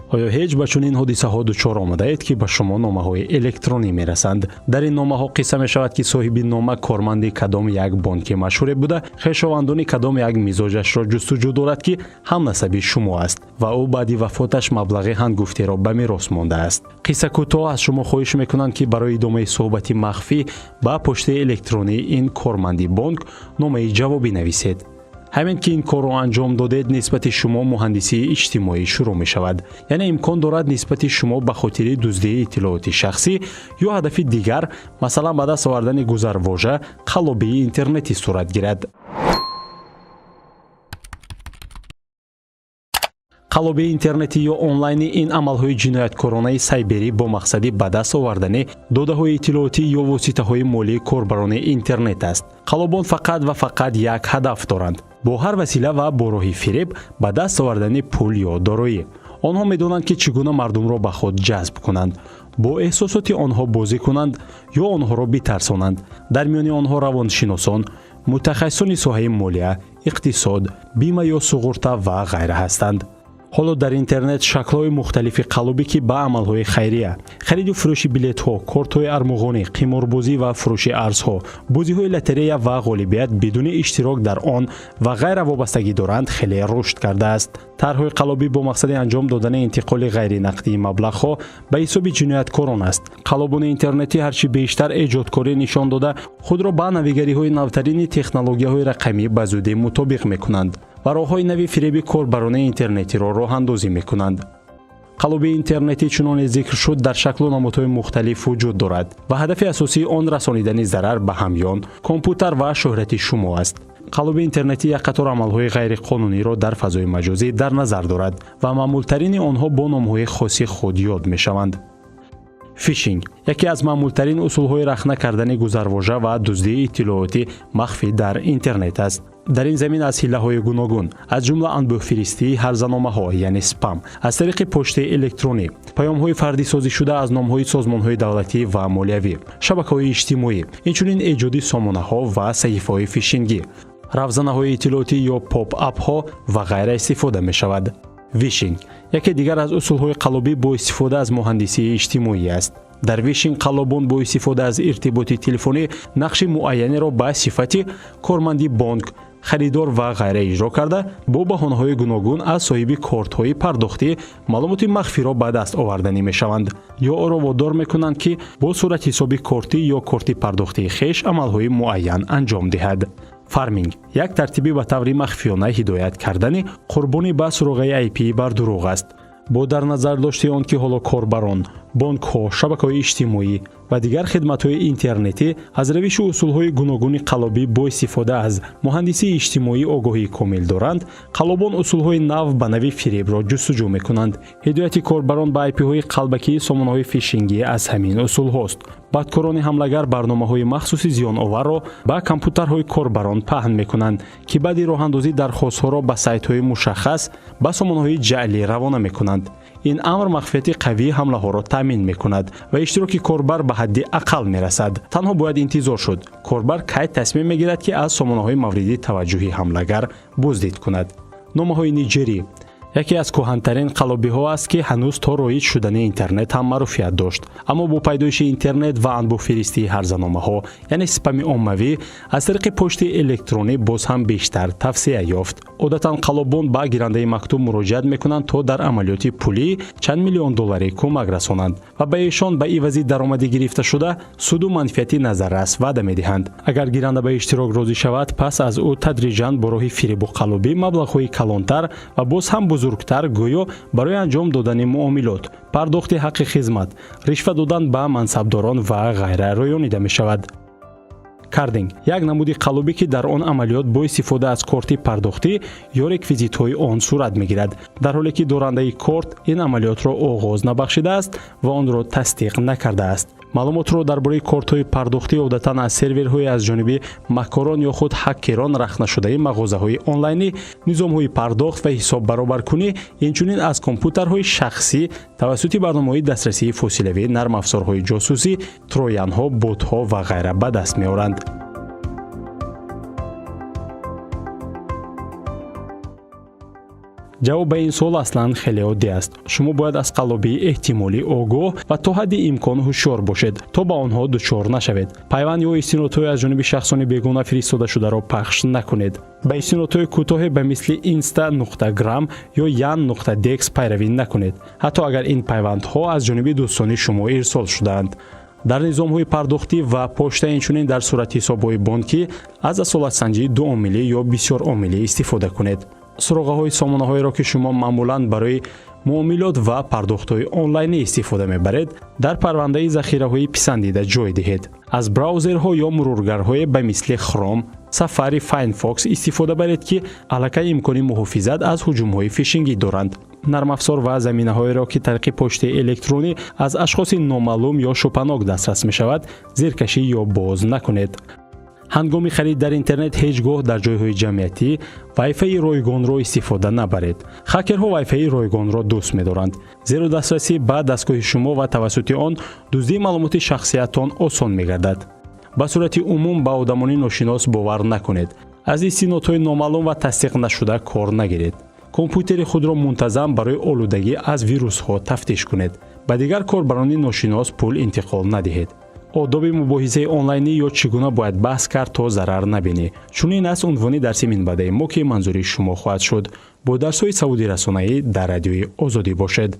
آیا هیچ به چنین حادثه‌ها دچار آمده اید که به شما نامه‌های الکترونی می‌رسند؟ در این نامه‌ها قصه می‌شود که صاحب نامه کارمند کدام یک بانک مشهور بوده، خویشاوندان کدام یک مزاجش را جستجو دارد که هم نسبی شما است و او بعد وفاتش مبلغ هنگفتی را به میراث مانده است. قصه کوتاه از شما خواهش می‌کنند که برای ادامه صحبت مخفی به پشت الکترونی این کارمند بانک نامه جوابی نویسید. همین که این کار را انجام دادید نسبت شما مهندسی اجتماعی شروع می شود. یعنی امکان دارد نسبت شما به خاطر دزدی اطلاعات شخصی یا هدف دیگر مثلا به دست آوردن گذرواژه قلابی اینترنتی صورت گیرد. قلابی اینترنتی یا آنلاین این عملهای جنایتکارانه سایبری با مقصد به دست آوردن داده‌های اطلاعاتی یا واسطه‌های مالی کاربران اینترنت است. قلابان فقط و فقط یک هدف دارند: با هر وسیله و با راه فریب به دست آوردن پول یا دارایی. آنها می‌دانند که چگونه مردم را به خود جذب کنند، با احساسات آنها بازی کنند یا آنها را بترسانند. در میان آنها روانشناسان، متخصصان ساحه مالیه، اقتصاد، بیمه یا سقورته و غیره هستند. حالا در اینترنت شکل‌های مختلف قلابی که به عمل‌های خیریه، خرید و فروش بلیط‌ها، کارت‌های ارمغانی، قماربازی و فروش ارزها، بازی‌های لاتاری و غالبیت بدون اشتراک در آن و غیر وابستگی دارند خیلی رشد کرده است. طرح‌های قلابی با مقصد انجام دادن انتقال غیر نقدی مبلغ‌ها به حساب جنایتکاران است. قلابان اینترنتی هرچی بیشتر ایجادکاری نشان داده خود را به نویگری‌های نوترین تکنولوژی‌های رقمی به زودی مطابق می‌کنند و راه‌های نوی فریب کاربران اینترنتی را راه اندازی می‌کنند. قلاب اینترنتی چنان ذکر شد در شکل و نمودهای مختلف وجود دارد و هدف اساسی آن رسانیدن ضرر به همیان، کامپیوتر و شهرت شما است. قلاب اینترنتی یک قطار عملهای غیر قانونی را در فضای مجازی در نظر دارد و معمولترین آنها با نام‌های خاص خود یاد می‌شوند. فیشینگ یکی از معمولترین اصول‌های رخنه کردن گذرواژه و دزدی اطلاعاتی مخفی در اینترنت است. در این زمین از حیله‌های گوناگون از جمله انبوه‌فرستی هرزنامه‌ها یعنی اسپم از طریق پست الکترونی، پیام‌های فردی سازی شده از نام‌های سازمان‌های دولتی و مالیوی، شبکه‌های اجتماعی، اینچنین ایجاد سامانه‌ها و صحیفه‌های فیشینگی، روزنه‌های اطلاعاتی یا پاپ اپ‌ها و غیره استفاده می‌شود. ویشینگ یکی دیگر از اصول‌های قلابی با استفاده از مهندسی اجتماعی است. در ویشینگ قلابان با استفاده از ارتباط تلفنی نقش معینی را به صفت کارمندی بانک، خریدار و غیره اجرا کرده با بهانه‌های گوناگون از صاحب کارت‌های پرداختی معلومات مخفی را به دست آوردنی می‌شوند یا آن را وادار می‌کنند که با صورت حساب کارتی یا کارت پرداختی خویش عمل‌های معین انجام دهد. فارمینگ یک ترتیبی به طور مخفیانه هدایت کردن قربانی به سراغ IP بر دروغ است. با در نظر داشته آن که حالا کاربران، بانک‌ها، شبکه‌های اجتماعی و دیگر خدمات‌های اینترنتی از روش و اصول‌های گوناگون قلابی با استفاده از مهندسی اجتماعی آگاهی کامل دارند، قلابان اصول‌های نو به نوع فریب را جستجو می‌کنند. هدایت کاربران به IP-های قلبکی سامانه‌های فیشینگی از همین اصول هاست. بدکاران حمله‌گر برنامه‌های مخصوص زیان‌آور را به کامپیوترهای کاربران پهن می‌کنند که بعد راه‌اندازی درخواست‌ها را به سایت‌های مشخص به سامانه‌های جعلی روانه می‌کنند. این امر مخفیت قوی حمله‌ها را تامین می‌کند و اشتراک کاربر به حد اقل می‌رسد. تنها باید انتظار شد کاربر کی تصمیم می‌گیرد که از سامانه‌های مورد توجه حمله‌گر بازدید کند. نامه‌های نیجری یکی از کهن‌ترین قلابی‌ها است که هنوز تا رایج شدن اینترنت هم معروفیت داشت، اما با پیدایش اینترنت و انبوه‌فرستی هرزنامه‌ها یعنی اسپم عمومی از طریق پست الکترونی باز هم بیشتر توسعه یافت. عادتاً قلابان به گیرنده مکتوب مراجعت می‌کنند تا در عملیات پولی چند میلیون دلاری کمک رسانند و به ایشان به عوض درآمدی گرفته شده سود و منفعتی نظررس وعده می‌دهند. اگر گیرنده به اشتراک راضی شود، پس از او تدریجاً با راه فریب و قلابی مبلغ‌های کلانتر و باز هم بزرگتر گویا برای انجام دادن معاملات، پرداخت حق خدمت، رشوه دادن به منصبداران و غیره رایانیده می شود. کاردینگ یک نمودی قلابی که در آن عملیات با استفاده از کارت پرداختی یا رکویزیت‌های آن صورت می‌گیرد، در حالی که دارنده کارت این عملیات را آغاز نبخشیده است و آن را تصدیق نکرده است. معلومات را درباره کارت‌های پرداختی عادتاً از سرورهای از جانب مکاران یا خود هکران رخنه شده مغازه‌های آنلاینی، نظام‌های پرداخت و حساب برابرکنی، اینچنین از کامپیوترهای شخصی توسط برنامه‌های دسترسی فاصله‌ای، نرم افزارهای جاسوسی، تروجان‌ها، بot‌ها و غیره به دست می‌آورند. ҷавоб ба ин суол аслан хеле оддӣ аст. Шумо бояд аз қаллобии эҳтимолӣ огоҳ ва то ҳадди имкон ҳушёр бошед, то ба онҳо дучор нашавед. Пайванд ё истинодҳои аз ҷониби шахсони бегуна фиристодашударо пахш накунед. ба истинодҳои кӯтоҳе ба мисли insta.gram ё yan.dex пайравӣ накунед, ҳатто агар ин пайвандҳо аз ҷониби дӯстони шумо ирсол шудаанд. дар низомҳои пардохтӣ ва почта инчунин дар сурати ҳисобҳои бонкӣ аз асолатсанҷии дуомилӣ ё бисёромилӣ истифода кунед. суроғаҳои сомонаҳоеро ки шумо маъмулан барои муомилот ва пардохтҳои онлайнӣ истифода мебаред, дар парвандаи захираҳои писандида ҷой диҳед. аз браузерҳо ё муроргарҳое ба мисли Chrome, Safari, Firefox истифода баред, ки аллакай имкони муҳофизат аз ҳуҷумҳои фишингӣ доранд. нарм афзор ва заминаҳоеро ки тариқи почтаи электронӣ аз ашхоси номаълум ё шубҳанок дастрас мешавад, зеркашӣ ё боз накунед. ҳангоми харид дар интернет ҳеҷ гоҳ дар ҷойҳои ҷамъиятӣ вайфайи ройгонро истифода набаред. хакерҳо вайфайи ройгонро дӯст медоранд, зеро дастрасӣ ба дастгоҳи шумо ва тавассути он дуздии маълумоти шахсиятон осон мегардад. ба сурати умум ба одамони ношинос бовар накунед. аз истинодҳои номаълум ва тасдиқ нашуда кор нагиред. компютери худро мунтазам барои олудагӣ аз вирусҳо тафтиш кунед. ба дигар корбарони ношинос пул интиқол надиҳед. одоби мубоҳисаи онлайнӣ ё чӣ гуна бояд баҳс кард то зарар набинӣ. чунин аст унвони дарси минбаъдаи мо ки манзури шумо хоҳад шуд. бо дарсҳои савуди расонаӣ дар радиои озодӣ бошед.